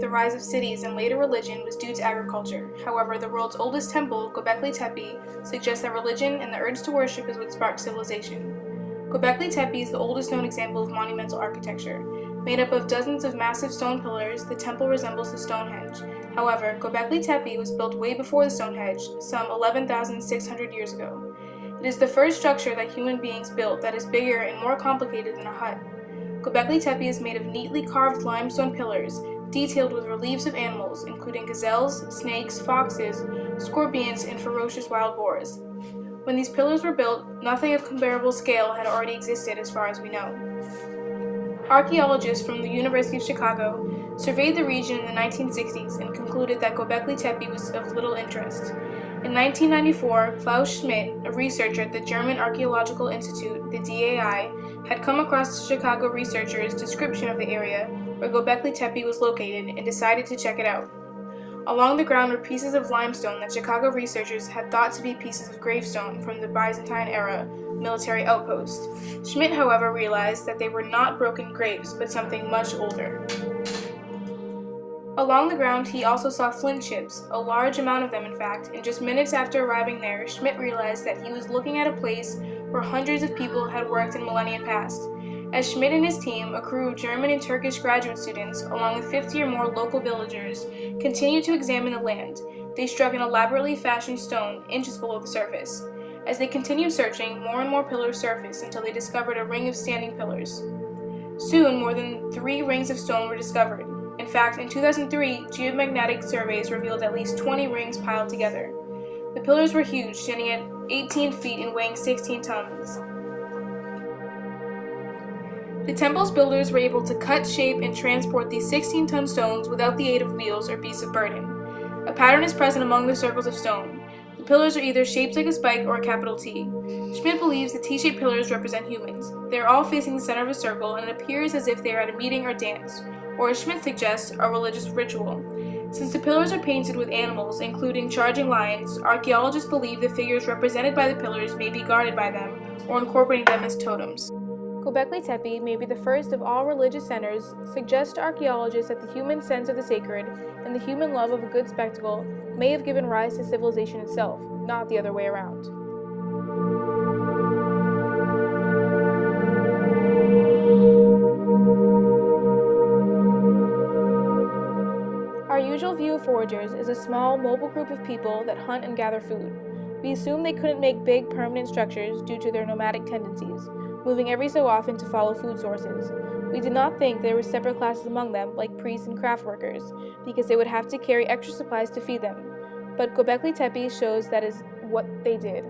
the rise of cities and later religion was due to agriculture. However, the world's oldest temple, Göbekli Tepe, suggests that religion and the urge to worship is what sparked civilization. Göbekli Tepe is the oldest known example of monumental architecture. Made up of dozens of massive stone pillars, the temple resembles the Stonehenge. However, Göbekli Tepe was built way before the Stonehenge, some 11,600 years ago. It is the first structure that human beings built that is bigger and more complicated than a hut. Göbekli Tepe is made of neatly carved limestone pillars, detailed with reliefs of animals, including gazelles, snakes, foxes, scorpions, and ferocious wild boars. When these pillars were built, nothing of comparable scale had already existed as far as we know. Archaeologists from the University of Chicago surveyed the region in the 1960s and concluded that Göbekli Tepe was of little interest. In 1994, Klaus Schmidt, a researcher at the German Archaeological Institute, the DAI, had come across the Chicago researchers' description of the area where Göbekli Tepe was located and decided to check it out. Along the ground were pieces of limestone that Chicago researchers had thought to be pieces of gravestone from the Byzantine-era military outpost. Schmidt, however, realized that they were not broken graves, but something much older. Along the ground, he also saw flint chips, a large amount of them in fact, and just minutes after arriving there, Schmidt realized that he was looking at a place where hundreds of people had worked in millennia past. As Schmidt and his team, a crew of German and Turkish graduate students, along with 50 or more local villagers, continued to examine the land, they struck an elaborately fashioned stone inches below the surface. As they continued searching, more and more pillars surfaced until they discovered a ring of standing pillars. Soon, more than 3 rings of stone were discovered. In fact, in 2003, geomagnetic surveys revealed at least 20 rings piled together. The pillars were huge, standing at 18 feet and weighing 16 tons. The temple's builders were able to cut, shape, and transport these 16-ton stones without the aid of wheels or beasts of burden. A pattern is present among the circles of stone. The pillars are either shaped like a spike or a capital T. Schmidt believes the T-shaped pillars represent humans. They are all facing the center of a circle, and it appears as if they are at a meeting or dance, or as Schmidt suggests, a religious ritual. Since the pillars are painted with animals, including charging lions, archaeologists believe the figures represented by the pillars may be guarded by them, or incorporating them as totems. Göbekli Tepe may be the first of all religious centers, suggests to archaeologists that the human sense of the sacred and the human love of a good spectacle may have given rise to civilization itself, not the other way around. Our usual view of foragers is a small, mobile group of people that hunt and gather food. We assume they couldn't make big, permanent structures due to their nomadic tendencies, moving every so often to follow food sources. We did not think there were separate classes among them, like priests and craft workers, because they would have to carry extra supplies to feed them. But Göbekli Tepe shows that is what they did.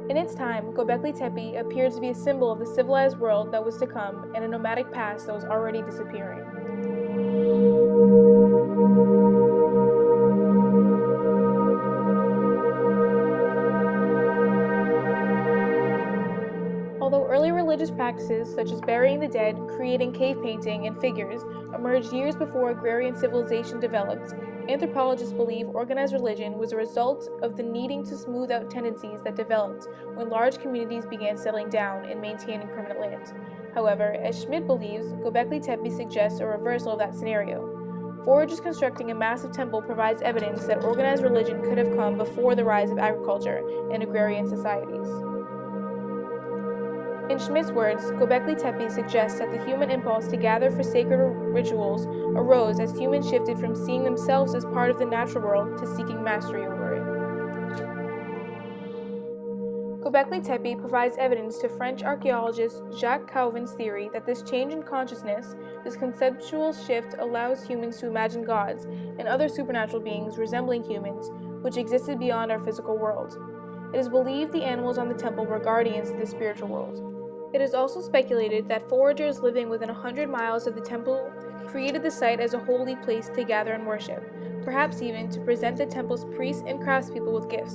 In its time, Göbekli Tepe appears to be a symbol of the civilized world that was to come and a nomadic past that was already disappearing. Although early religious practices such as burying the dead, creating cave painting, and figures emerged years before agrarian civilization developed, anthropologists believe organized religion was a result of the needing to smooth out tendencies that developed when large communities began settling down and maintaining permanent land. However, as Schmidt believes, Göbekli Tepe suggests a reversal of that scenario. Foragers constructing a massive temple provides evidence that organized religion could have come before the rise of agriculture and agrarian societies. In Schmidt's words, Göbekli Tepe suggests that the human impulse to gather for sacred rituals arose as humans shifted from seeing themselves as part of the natural world to seeking mastery over it. Göbekli Tepe provides evidence to French archaeologist Jacques Calvin's theory that this change in consciousness, this conceptual shift, allows humans to imagine gods and other supernatural beings resembling humans, which existed beyond our physical world. It is believed the animals on the temple were guardians of the spiritual world. It is also speculated that foragers living within 100 miles of the temple created the site as a holy place to gather and worship, perhaps even to present the temple's priests and craftspeople with gifts.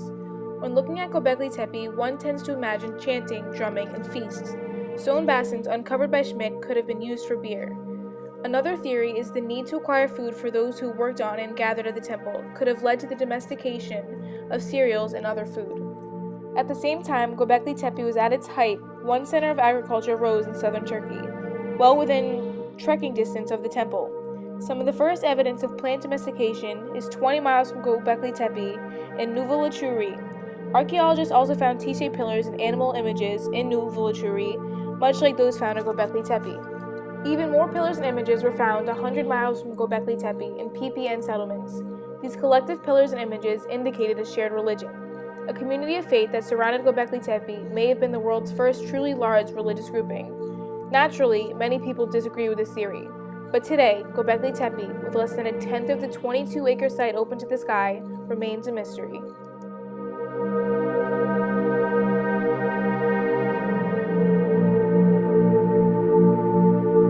When looking at Göbekli Tepe, one tends to imagine chanting, drumming, and feasts. Stone basins uncovered by Schmidt could have been used for beer. Another theory is the need to acquire food for those who worked on and gathered at the temple could have led to the domestication of cereals and other food. At the same time Göbekli Tepe was at its height, one center of agriculture rose in southern Turkey, well within trekking distance of the temple. Some of the first evidence of plant domestication is 20 miles from Göbekli Tepe in Nouvelle-Étrurie. Archaeologists also found T-shaped pillars and animal images in Nouvelle-Étrurie, much like those found at Göbekli Tepe. Even more pillars and images were found 100 miles from Göbekli Tepe in PPN settlements. These collective pillars and images indicated a shared religion. A community of faith that surrounded Göbekli Tepe may have been the world's first truly large religious grouping. Naturally, many people disagree with this theory, but today, Göbekli Tepe, with less than a tenth of the 22-acre site open to the sky, remains a mystery.